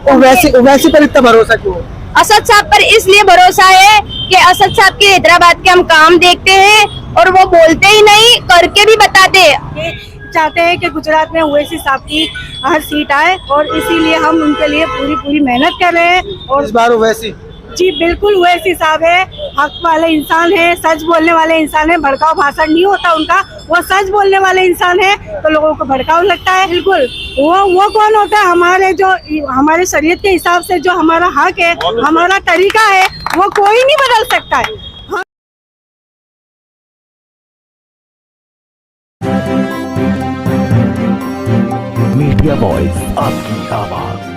वैसे पर इतना भरोसा क्यों? असद साहब पर इसलिए भरोसा है कि असद साहब के हैदराबाद के हम काम देखते हैं और वो बोलते ही नहीं, करके भी बताते हैं। चाहते हैं कि गुजरात में ओवैसी साहब की हर सीट आए और इसीलिए हम उनके लिए पूरी मेहनत कर रहे हैं। और इस बार ओवैसी जी बिल्कुल ओवैसी साहब है, हक वाले इंसान है, सच बोलने वाले इंसान है, भड़काऊ भाषण नहीं होता उनका, वो सच बोलने वाले इंसान है तो लोगों को भड़काऊ लगता है। बिल्कुल वो कौन होता है? हमारे शरीयत के हिसाब से जो हमारा हक है, हमारा तरीका है, वो कोई नहीं बदल सकता है। मीडिया वॉइस, आपकी आवाज।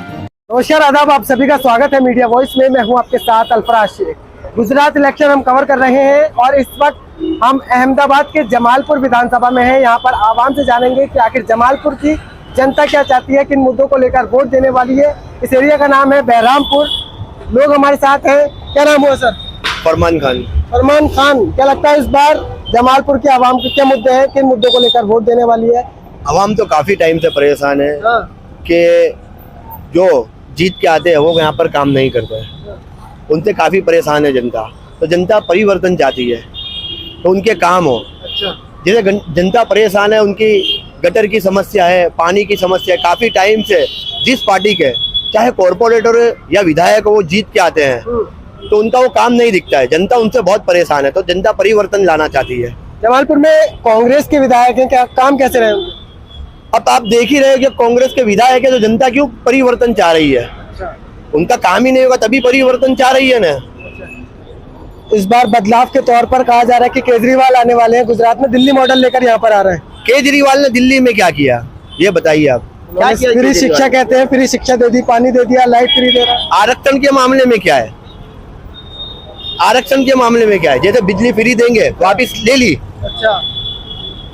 नमस्कार, आदाब, आप सभी का स्वागत है मीडिया वॉइस में। मैं हूं आपके साथ अल्फराज शेख। गुजरात इलेक्शन हम कवर कर रहे हैं और इस वक्त हम अहमदाबाद के जमालपुर विधानसभा में हैं। यहाँ पर आवाम से जानेंगे कि आखिर जमालपुर की जनता क्या चाहती है, किन मुद्दों को लेकर वोट देने वाली है। इस एरिया का नाम है बहरामपुर। लोग हमारे साथ हैं। क्या नाम हुआ सर? फरमान खान। फरमान खान, क्या लगता है इस बार जमालपुर की आवाम के क्या मुद्दे हैं, किन मुद्दों को लेकर वोट देने वाली है? आवाम तो काफी टाइम से परेशान है कि जो जीत के आते हैं वो यहाँ पर काम नहीं करते हैं। उनसे काफी परेशान है जनता। तो जनता परिवर्तन चाहती है तो उनके काम हो। अच्छा। जैसे जनता परेशान है, उनकी गटर की समस्या है, पानी की समस्या है। काफी टाइम से जिस पार्टी के चाहे कॉर्पोरेटर या विधायक वो जीत के आते हैं तो उनका वो काम नहीं दिखता है। जनता उनसे बहुत परेशान है तो जनता परिवर्तन लाना चाहती है। जमालपुर में कांग्रेस के विधायक हैं, क्या काम कैसे रहे होंगे? अब आप देख ही रहे हैं कि कांग्रेस के विधायक है तो जनता क्यों परिवर्तन चाह रही है? उनका काम ही नहीं होगा तभी परिवर्तन चाह रही है ना। इस बार बदलाव के तौर पर कहा जा रहा है कि केजरीवाल आने वाले हैं गुजरात में, दिल्ली मॉडल लेकर यहाँ पर आ रहे हैं। केजरीवाल ने दिल्ली में क्या किया ये बताइए आप? क्या किया? फ्री शिक्षा कहते हैं, फ्री शिक्षा दे दी, पानी दे दिया, लाइट फ्री दे रहा है। आरक्षण के मामले में क्या है? आरक्षण के मामले में क्या है? जैसे बिजली फ्री देंगे वापिस ले ली। अच्छा।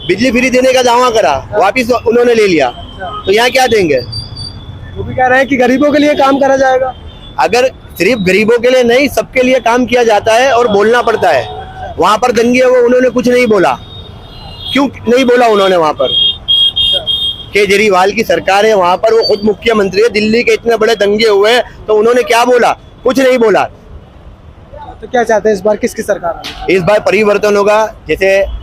बिजली फ्री देने का दावा करा, वापिस उन्होंने ले लिया। तो यहाँ क्या देंगे? वो भी कह रहे हैं कि गरीबों के लिए काम करा जाएगा। अगर सिर्फ गरीबों के लिए नहीं, सबके लिए काम किया जाता है और बोलना पड़ता है। वहां पर दंगे हुए, उन्होंने कुछ नहीं बोला। क्यों नहीं बोला उन्होंने? वहां पर केजरीवाल की सरकार है, वहां पर वो खुद मुख्यमंत्री है। दिल्ली के इतने बड़े दंगे हुए तो उन्होंने क्या बोला? कुछ नहीं बोला। तो क्या चाहते हैं इस बार किसकी सरकार आए? इस बार परिवर्तन होगा। जैसे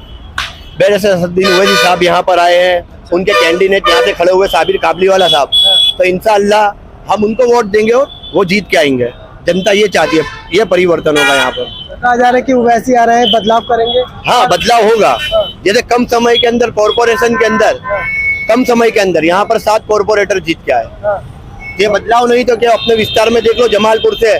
असदुद्दीन ओवैसी साहब यहाँ पर आए हैं, उनके कैंडिडेट यहाँ से खड़े हुए साबिर काबलीवाला साहब, तो इंशाअल्लाह हम उनको वोट देंगे और वो जीत के आएंगे। जनता ये चाहती है, ये परिवर्तन होगा। यहाँ पर कहा जा रहा है कि ओवैसी आ रहे हैं, बदलाव करेंगे। हाँ, बदलाव होगा। जैसे कम समय के अंदर कॉर्पोरेशन के अंदर कम समय के अंदर यहाँ पर 7 कॉर्पोरेटर जीत के आए। ये बदलाव नहीं तो क्या? अपने विस्तार में देख लो, जमालपुर से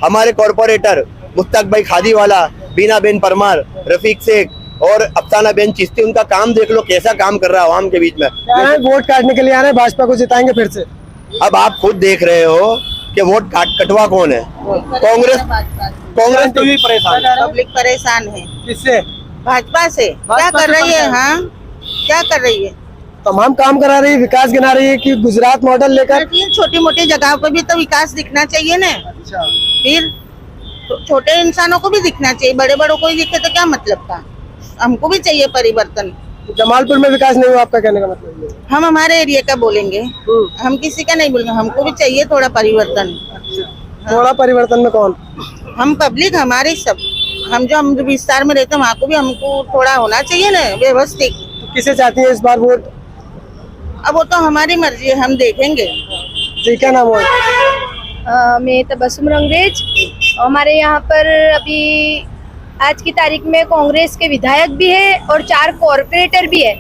हमारे कॉर्पोरेटर मुश्ताक भाई खादीवाला, बीना बेन परमार, रफीक शेख और अफसाना बेन चिश्ती, उनका काम देख लो कैसा काम कर रहा है आवाम के बीच में। वोट काटने के लिए आ रहे हैं, भाजपा को जिताएंगे फिर से। अब आप खुद देख रहे हो कि वोट कटवा कौन है? कांग्रेस तो भी परेशान है। पब्लिक परेशान है। किससे? भाजपा से। क्या कर रही है? हाँ, क्या कर रही है? तमाम काम करा रही है, विकास गिना रही है कि गुजरात मॉडल लेकर। छोटी मोटी जगहों पर भी तो विकास दिखना चाहिए ना। अच्छा। फिर छोटे इंसानों को भी दिखना चाहिए, बड़े बड़ों को ही दिखे तो क्या मतलब था? हमको भी चाहिए परिवर्तन। जमालपुर में विकास नहीं हुआ, आपका कहने का मतलब ये? हम हमारे एरिया का बोलेंगे, हम किसी का नहीं बोलेंगे। हमको भी चाहिए थोड़ा परिवर्तन। थोड़ा परिवर्तन में कौन? हम पब्लिक, हमारे सब, हम विस्तार में रहते हैं वहाँ को भी हमको थोड़ा होना चाहिए ना व्यवस्थित। तो किसे चाहती है इस बार वोट? अब वो तो हमारी मर्जी है, हम देखेंगे। जी, क्या नाम है? मैं तबस्सुम रंगरेज। हमारे यहाँ पर अभी आज की तारीख में कांग्रेस के विधायक भी है और 4 कॉर्पोरेटर भी है।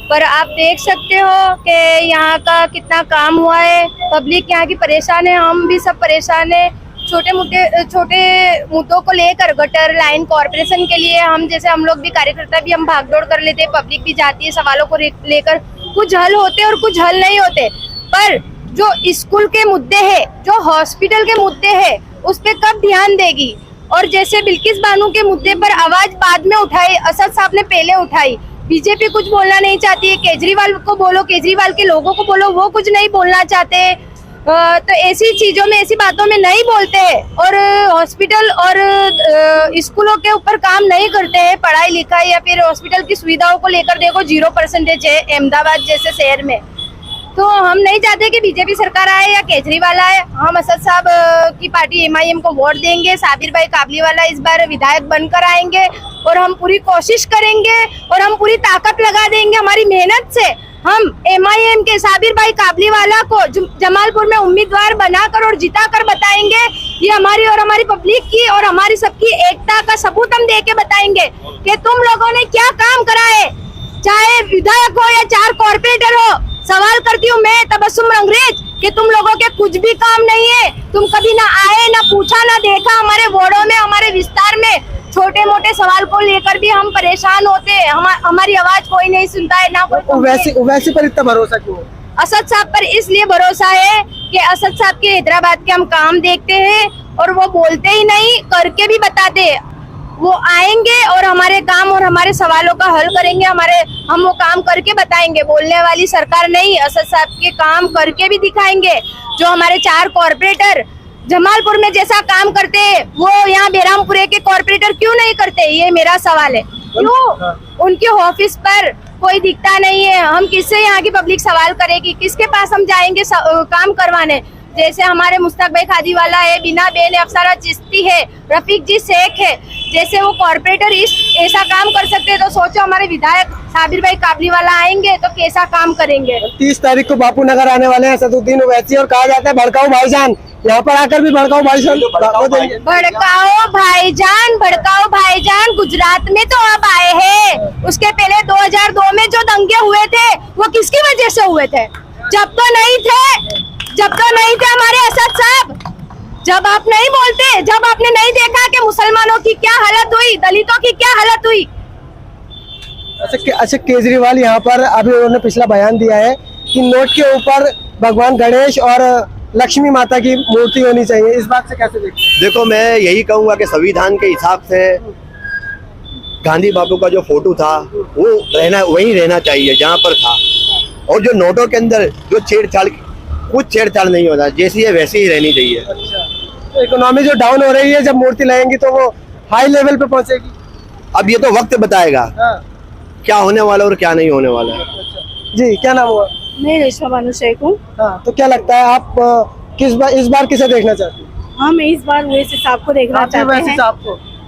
पर आप देख सकते हो कि यहाँ का कितना काम हुआ है। पब्लिक यहाँ की परेशान है, हम भी सब परेशान है। छोटे मुद्दों को लेकर, गटर लाइन कॉर्पोरेशन के लिए हम लोग भी कार्यकर्ता भी हम भागदौड़ कर लेते हैं। पब्लिक भी जाती है सवालों को लेकर। कुछ हल होते और कुछ हल नहीं होते। पर जो स्कूल के मुद्दे है, जो हॉस्पिटल के मुद्दे है, उस पर कब ध्यान देगी? और जैसे बिल्किस बानो के मुद्दे पर आवाज बाद में उठाई, असद साहब ने पहले उठाई। बीजेपी कुछ बोलना नहीं चाहती है। केजरीवाल को बोलो, केजरीवाल के लोगों को बोलो, वो कुछ नहीं बोलना चाहते। तो ऐसी चीजों में, ऐसी बातों में नहीं बोलते हैं और हॉस्पिटल और स्कूलों के ऊपर काम नहीं करते हैं। पढ़ाई लिखाई या फिर हॉस्पिटल की सुविधाओं को लेकर देखो 0% है अहमदाबाद जैसे शहर में। तो हम नहीं चाहते कि बीजेपी सरकार आए या केजरीवाल आए। हम असद साहब की पार्टी MIM को वोट देंगे। साबिर भाई काबलीवाला इस बार विधायक बनकर आएंगे और हम पूरी कोशिश करेंगे और हम पूरी ताकत लगा देंगे हमारी मेहनत से। हम MIM के साबिर भाई काबलीवाला को जमालपुर में उम्मीदवार बनाकर और जिताकर बताएंगे। ये हमारी और हमारी पब्लिक की और हमारी सबकी एकता का सबूत हम दे के बताएंगे कि तुम लोगों ने क्या काम करा है, चाहे विधायक हो या 4 कॉर्पोरेटर हो। सवाल करती हूँ मैं तबस्सुम रंगरेज कि तुम लोगों के कुछ भी काम नहीं है। तुम कभी ना आए, ना पूछा, ना देखा हमारे वार्डों में, हमारे विस्तार में। छोटे मोटे सवाल को लेकर भी हम परेशान होते हैं। हमारी आवाज कोई नहीं सुनता है ना कोई। वैसे पर इतना भरोसा क्यों है? असद साहब पर इसलिए भरोसा है कि असद साहब के हैदराबाद के हम काम देखते हैं और वो बोलते ही नहीं, करके भी बताते हैं। वो आएंगे और हमारे काम और हमारे सवालों का हल करेंगे। हम वो काम करके बताएंगे। बोलने वाली सरकार नहीं, असद साहब के काम करके भी दिखाएंगे। जो हमारे 4 कॉर्पोरेटर जमालपुर में जैसा काम करते हैं वो यहाँ बेरामपुरे के कॉर्पोरेटर क्यों नहीं करते, ये मेरा सवाल है। क्यों उनके ऑफिस पर कोई दिखता नहीं है? हम किससे यहाँ की पब्लिक सवाल करेगी? किसके पास हम जाएंगे काम करवाने? जैसे हमारे मुश्ताक भाई खादीवाला है, बीना बेन अफसरा चिश्ती है, रफीक जी शेख है, जैसे वो कॉर्पोरेटर ऐसा काम कर सकते हैं तो सोचो हमारे विधायक साबिर भाई काबलीवाला आएंगे तो कैसा काम करेंगे। 30 तारीख को बापू नगर आने वाले हैं असदुद्दीन ओवैसी और कहा जाता है भड़काऊ भाईजान, यहाँ पर आकर भी भड़काऊ भाईजान भड़काऊ भाईजान गुजरात में तो अब आए हैं। उसके पहले 2002 में जो दंगे हुए थे वो किसकी वजह से हुए थे? जब तो नहीं थे हमारे असद साहब। जब आप नहीं बोलते, जब आपने नहीं देखा कि मुसलमानों की क्या हालत हुई, दलितों की क्या हालत हुई। अच्छा केजरीवाल यहाँ पर अभी उन्होंने पिछला बयान दिया है कि नोट के ऊपर भगवान गणेश और लक्ष्मी माता की मूर्ति होनी चाहिए, इस बात से कैसे देखते हैं? देखो, मैं यही कहूंगा कि संविधान के हिसाब से गांधी बापू का जो फोटो था वो वहीं रहना चाहिए जहाँ पर था। और जो नोटों के अंदर जो कुछ छेड़छाड़ नहीं होता, जैसी है वैसी ही रहनी चाहिए। तो इकोनॉमी जो डाउन हो रही है, जब मूर्ति लगेंगी तो वो हाई लेवल पे पहुंचेगी। अब ये तो वक्त बताएगा क्या होने वाला और क्या नहीं होने वाला है। जी, क्या नाम हुआ? मैं रेशमा बानू शेख हूँ। हाँ, तो क्या लगता है आप इस बार किसे देखना चाहते हैं? हम इस बार ओवैसी साहब को देखना चाहते हैं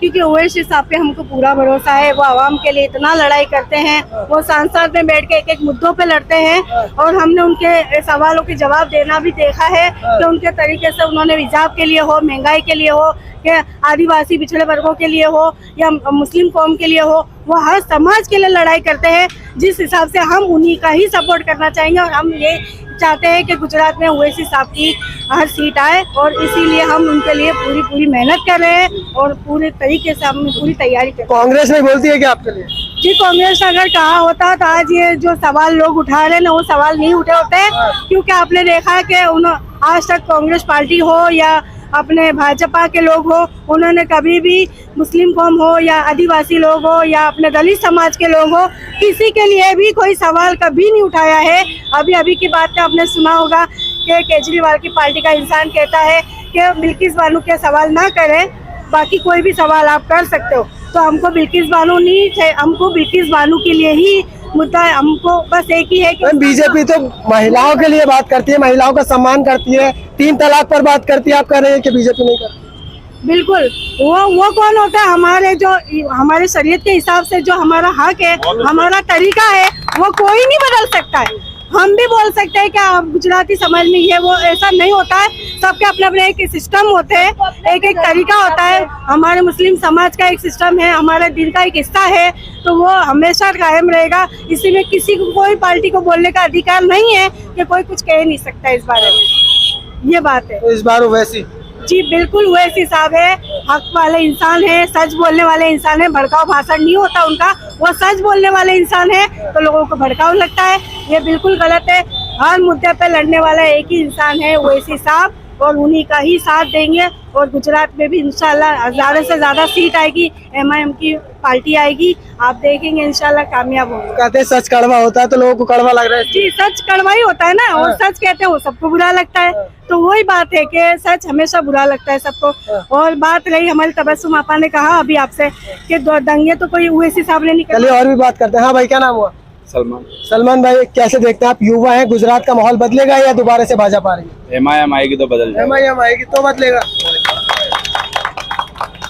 क्योंकि ओवैसी साहब पे हमको पूरा भरोसा है। वो आवाम के लिए इतना लड़ाई करते हैं, वो संसद में बैठ के एक मुद्दों पे लड़ते हैं और हमने उनके सवालों के जवाब देना भी देखा है कि उनके तरीके से उन्होंने हिजाब के लिए हो, महंगाई के लिए हो, कि आदिवासी पिछड़े वर्गों के लिए हो या मुस्लिम कौम के लिए हो, वो हर समाज के लिए लड़ाई करते हैं। जिस हिसाब से हम उन्हीं का ही सपोर्ट करना चाहेंगे और हम ये चाहते हैं कि गुजरात में ओवैसी साहब की हर सीट आए और इसीलिए हम उनके लिए पूरी मेहनत कर रहे हैं और पूरे तरीके से हम पूरी तैयारी कर रहे हैं। कांग्रेस नहीं बोलती है क्या आपके लिए? जी, कांग्रेस अगर कहा होता तो आज ये जो सवाल लोग उठा रहे हैं ना, वो सवाल नहीं उठे होते, क्योंकि आपने देखा कि आज तक कांग्रेस पार्टी हो या अपने भाजपा के लोग हो, उन्होंने कभी भी मुस्लिम कौम हो या आदिवासी लोग हो या अपने दलित समाज के लोग हो, किसी के लिए भी कोई सवाल कभी नहीं उठाया है। अभी की बात में आपने सुना होगा कि केजरीवाल की पार्टी का इंसान कहता है कि बिल्किस बानो के सवाल ना करें, बाकी कोई भी सवाल आप कर सकते हो। तो हमको बिल्किस बानो नहीं थे, हमको बिल्किस बानो के लिए ही मुद्दा है। हमको बस एक ही है कि बीजेपी तो महिलाओं के लिए बात करती है, महिलाओं का सम्मान करती है, 3 तलाक पर बात करती है, आप कह रहे हैं कि बीजेपी नहीं करती? बिल्कुल, वो कौन होता है? हमारे शरीयत के हिसाब से जो हमारा हक है, हमारा तरीका है, वो कोई नहीं बदल सकता है। हम भी बोल सकते हैं क्या गुजराती समझ में ये वो ऐसा नहीं होता है। सबके अपने अपने एक सिस्टम होते हैं, एक तरीका होता है। हमारे मुस्लिम समाज का एक सिस्टम है, हमारे दिन का एक हिस्सा है, तो वो हमेशा कायम रहेगा। इसी में किसी को कोई पार्टी को बोलने का अधिकार नहीं है कि कोई कुछ कह नहीं सकता इस बारे में। ये बात है। तो इस बार ओवैसी? जी बिल्कुल, ओवैसी साहब है, हक वाले इंसान है, सच बोलने वाले इंसान है। भड़काऊ भाषण नहीं होता उनका, वो सच बोलने वाले इंसान है, तो लोगों को भड़काऊ लगता है। ये बिल्कुल गलत है। हर मुद्दे पे लड़ने वाला एक ही इंसान है, ओवैसी साहब, और उन्हीं का ही साथ देंगे। और गुजरात में भी इंशाल्लाह ज़्यादा से ज़्यादा सीट आएगी, MIM की पार्टी आएगी, आप देखेंगे इंशाल्लाह कामयाब होंगे। कहते हैं सच कड़वा होता है, तो लोगों को कड़वा लग रहा है। जी, सच कड़वा ही होता है ना, और सच कहते हैं वो सबको बुरा लगता है। तो वही बात है कि सच हमेशा बुरा लगता है सबको। और बात रही हमारी तबस्सुम आपा ने कहा अभी आपसे कि दंगे तो कोई ओवैसी साहब ने नहीं चलिए और भी बात करते हैं। हाँ भाई, क्या नाम हुआ? सलमान। सलमान भाई कैसे देखते हैं आप, युवा हैं, गुजरात का माहौल बदलेगा या दोबारा से भाजपा आ रही है? एमआईएम आएगी तो बदल जाएगा। एमआईएम आएगी तो बदलेगा।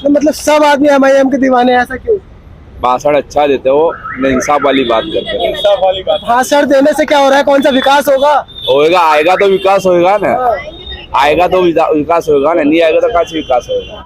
तो मतलब सब आदमी एमआईएम के दीवाने हैं, ऐसा क्यों? भाषण अच्छा देते हो, इंसाफ वाली बात करते हैं। भाषण देने से क्या हो रहा है, कौन सा विकास होगा? होएगा, आएगा तो विकास होएगा ना, आएगा तो विकास होएगा ना, नहीं आएगा तो कहाँ से विकास होएगा।